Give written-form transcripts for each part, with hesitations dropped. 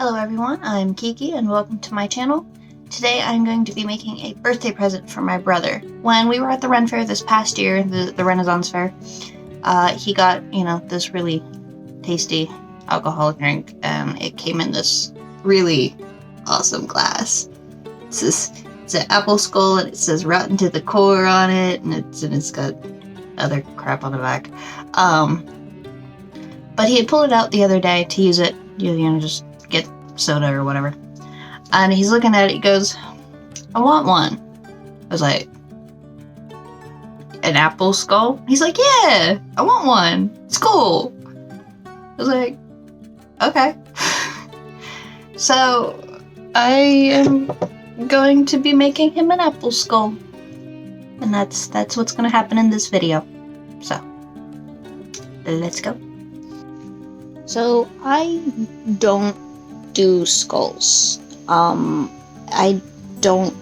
Hello everyone, I'm Kiki and welcome to my channel. Today I'm going to be making a birthday present for my brother. When we were at the Ren Fair this past year, the Renaissance Fair, he got, this really tasty alcoholic drink, and it came in this really awesome glass. It's an apple skull and it says rotten to the core on it, and it's got other crap on the back. But he had pulled it out the other day to use it, just get soda or whatever. And he's looking at it, he goes, I want one. I was like, an apple skull? He's like, yeah, I want one. It's cool. I was like, okay. So I am going to be making him an apple skull. And that's what's going to happen in this video. So, let's go. So I don't do skulls. I don't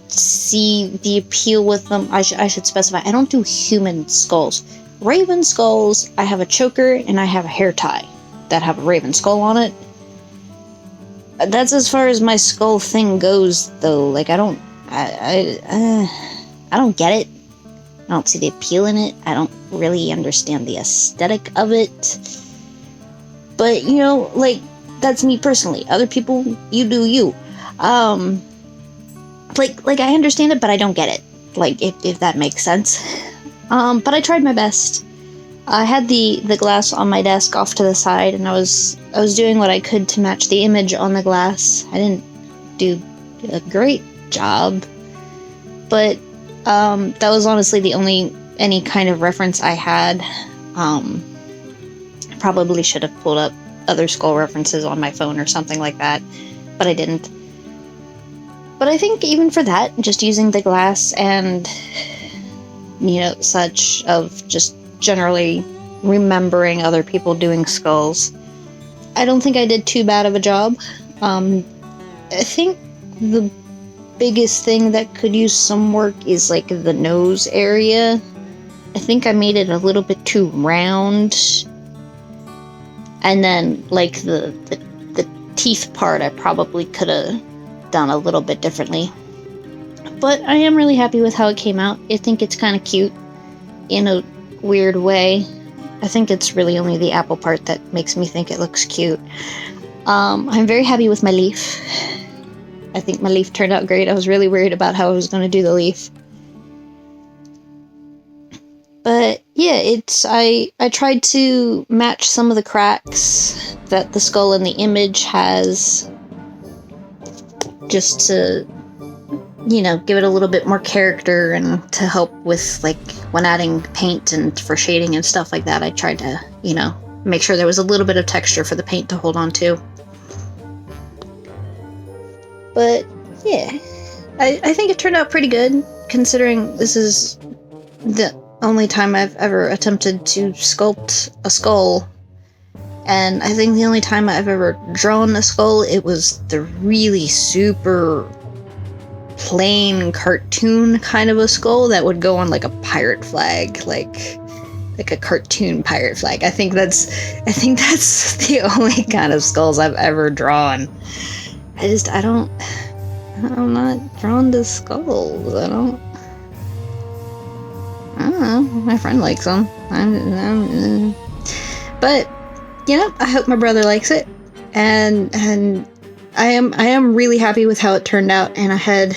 see the appeal with them. I should specify, I don't do human skulls. Raven skulls, I have a choker and I have a hair tie that have a raven skull on it. That's as far as my skull thing goes, though. Like, I don't get it. I don't see the appeal in it. I don't really understand the aesthetic of it. But, that's me personally. Other people, you do you. Like I understand it, but I don't get it. Like, if that makes sense. But I tried my best. I had the glass on my desk off to the side, and I was doing what I could to match the image on the glass. I didn't do a great job, but that was honestly the only any kind of reference I had. Probably should have pulled up other skull references on my phone or something like that, but I didn't. But I think even for that, just using the glass and, such of just generally remembering other people doing skulls, I don't think I did too bad of a job. I think the biggest thing that could use some work is like the nose area. I think I made it a little bit too round. And then, like, the teeth part, I probably could have done a little bit differently. But I am really happy with how it came out. I think it's kind of cute in a weird way. I think it's really only the apple part that makes me think it looks cute. I'm very happy with my leaf. I think my leaf turned out great. I was really worried about how I was going to do the leaf. But yeah, I tried to match some of the cracks that the skull in the image has, just to, give it a little bit more character and to help with, like, when adding paint and for shading and stuff like that. I tried to, make sure there was a little bit of texture for the paint to hold on to. But yeah, I think it turned out pretty good, considering this is the only time I've ever attempted to sculpt a skull. And I think the only time I've ever drawn a skull, it was the really super plain cartoon kind of a skull that would go on like a pirate flag, like a cartoon pirate flag. I think that's the only kind of skulls I've ever drawn. I'm not drawn to skulls. I don't know, my friend likes them. But, I hope my brother likes it. And I am really happy with how it turned out, and I had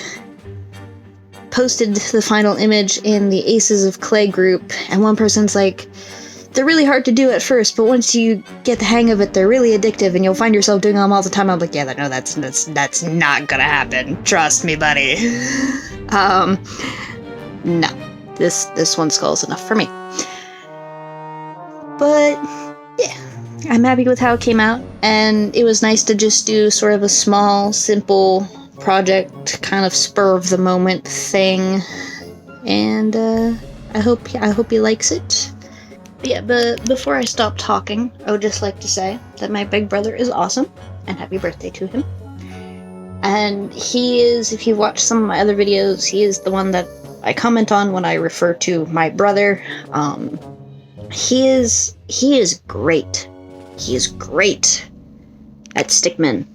posted the final image in the Aces of Clay group, and one person's like, they're really hard to do at first, but once you get the hang of it, they're really addictive, and you'll find yourself doing them all the time. I'm like, yeah, no, that's not gonna happen. Trust me, buddy. No. This one skull is enough for me. But, yeah, I'm happy with how it came out, and it was nice to just do sort of a small, simple project, kind of spur of the moment thing, and I hope he likes it. But yeah, but before I stop talking, I would just like to say that my big brother is awesome, and happy birthday to him. And he is, if you've watched some of my other videos, he is the one that I comment on when I refer to my brother. He is great. He is great. at Stickman.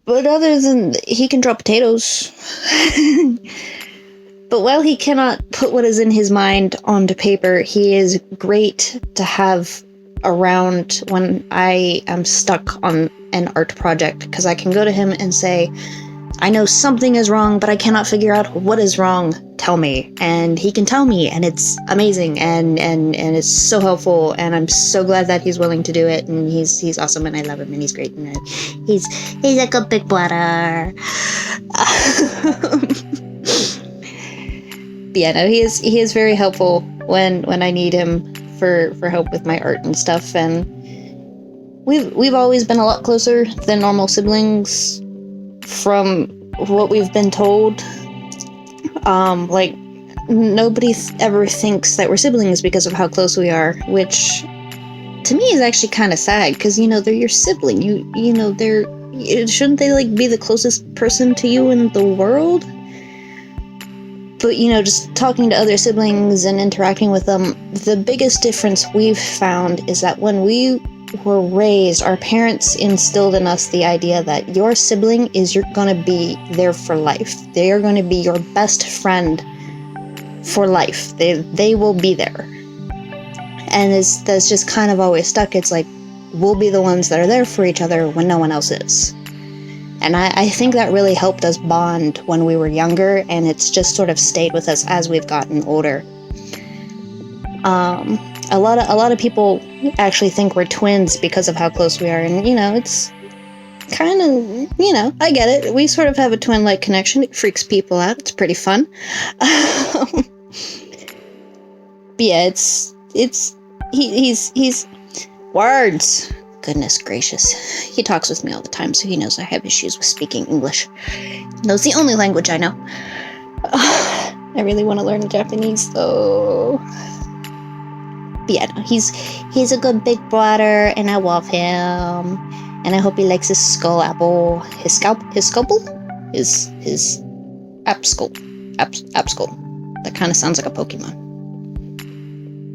But other than he can draw potatoes. But while he cannot put what is in his mind onto paper, he is great to have around when I am stuck on an art project, because I can go to him and say, I know something is wrong, but I cannot figure out what is wrong. Tell me. And he can tell me, and it's amazing, and it's so helpful, and I'm so glad that he's willing to do it, and he's awesome, and I love him, and he's great, and he's like a big brother. But yeah, no, he is very helpful when I need him for help with my art and stuff, and we've always been a lot closer than normal siblings from what we've been told. Like, nobody ever thinks that we're siblings because of how close we are, which to me is actually kind of sad, because they're your sibling. You know, shouldn't they like be the closest person to you in the world? But just talking to other siblings and interacting with them, the biggest difference we've found is that when we were raised, our parents instilled in us the idea that your sibling is going to be there for life. They are going to be your best friend for life. They will be there. And that's just kind of always stuck. It's like, we'll be the ones that are there for each other when no one else is. And I think that really helped us bond when we were younger, and it's just sort of stayed with us as we've gotten older. A lot of people actually think we're twins because of how close we are, and it's kind of, I get it. We sort of have a twin-like connection. It freaks people out. It's pretty fun. But yeah, he's words. Goodness gracious. He talks with me all the time, so he knows I have issues with speaking English. That's the only language I know. I really want to learn Japanese, though. But yeah, no, he's a good big brother, and I love him. And I hope he likes his skull apple. His scalpel? His apskull. That kind of sounds like a Pokemon.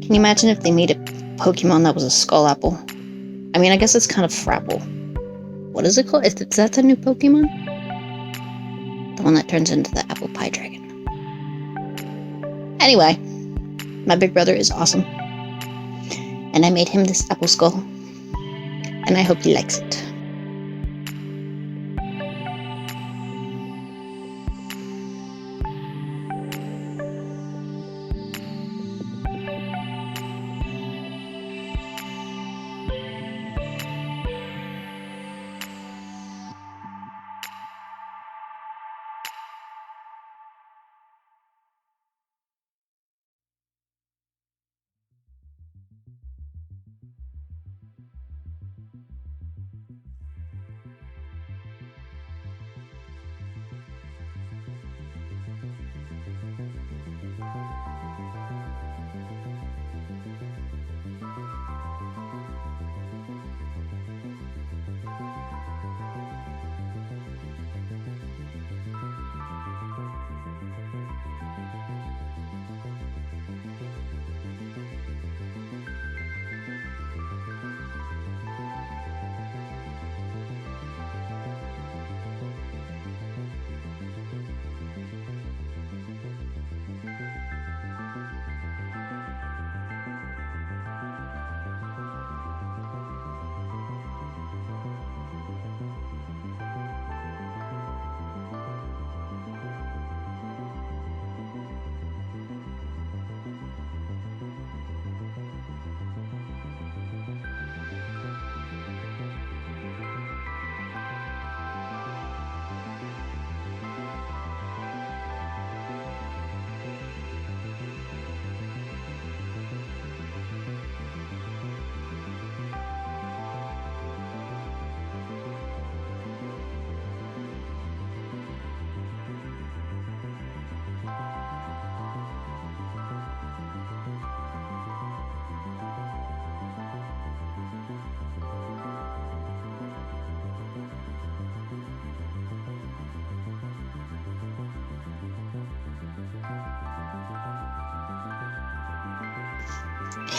Can you imagine if they made a Pokemon that was a skull apple? I mean, I guess it's kind of Frapple. What is it called? Is that the new Pokemon? The one that turns into the apple pie dragon. Anyway, my big brother is awesome. And I made him this apple skull. And I hope he likes it.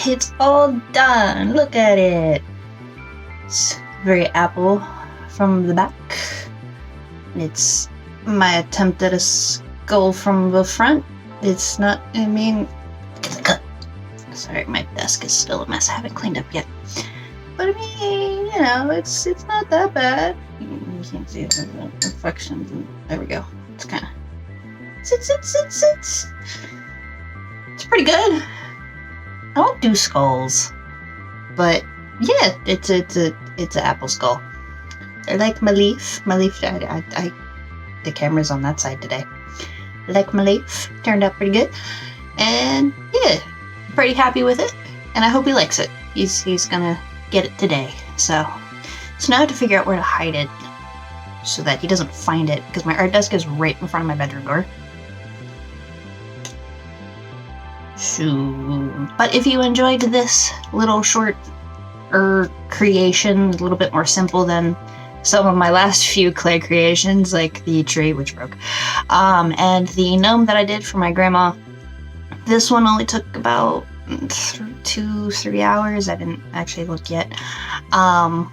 it's all done. Look at it. It's very apple from the back. It's my attempt at a skull from the front. It's not, I mean, sorry, my desk is still a mess. I haven't cleaned up yet. But I mean, you know, it's not that bad. You can't see the reflections. There we go. It's kind of, it's pretty good. I don't do skulls, but yeah, it's an apple skull. I like my leaf. My leaf, the camera's on that side today. I like my leaf. Turned out pretty good. And yeah, pretty happy with it. And I hope he likes it. He's gonna get it today. So now I have to figure out where to hide it so that he doesn't find it, because my art desk is right in front of my bedroom door. So, but if you enjoyed this little short creation, a little bit more simple than some of my last few clay creations, like the tree, which broke, and the gnome that I did for my grandma, this one only took about 2-3 hours. I didn't actually look yet. And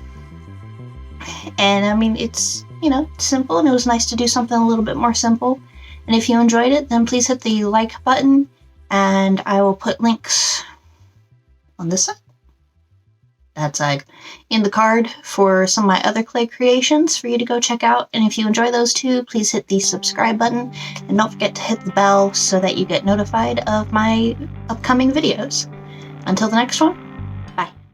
I mean, it's, you know, simple, and it was nice to do something a little bit more simple. And if you enjoyed it, then please hit the like button, and I will put links on this side, that side, in the card for some of my other clay creations for you to go check out. And if you enjoy those too, please hit the subscribe button, and don't forget to hit the bell so that you get notified of my upcoming videos. Until the next one,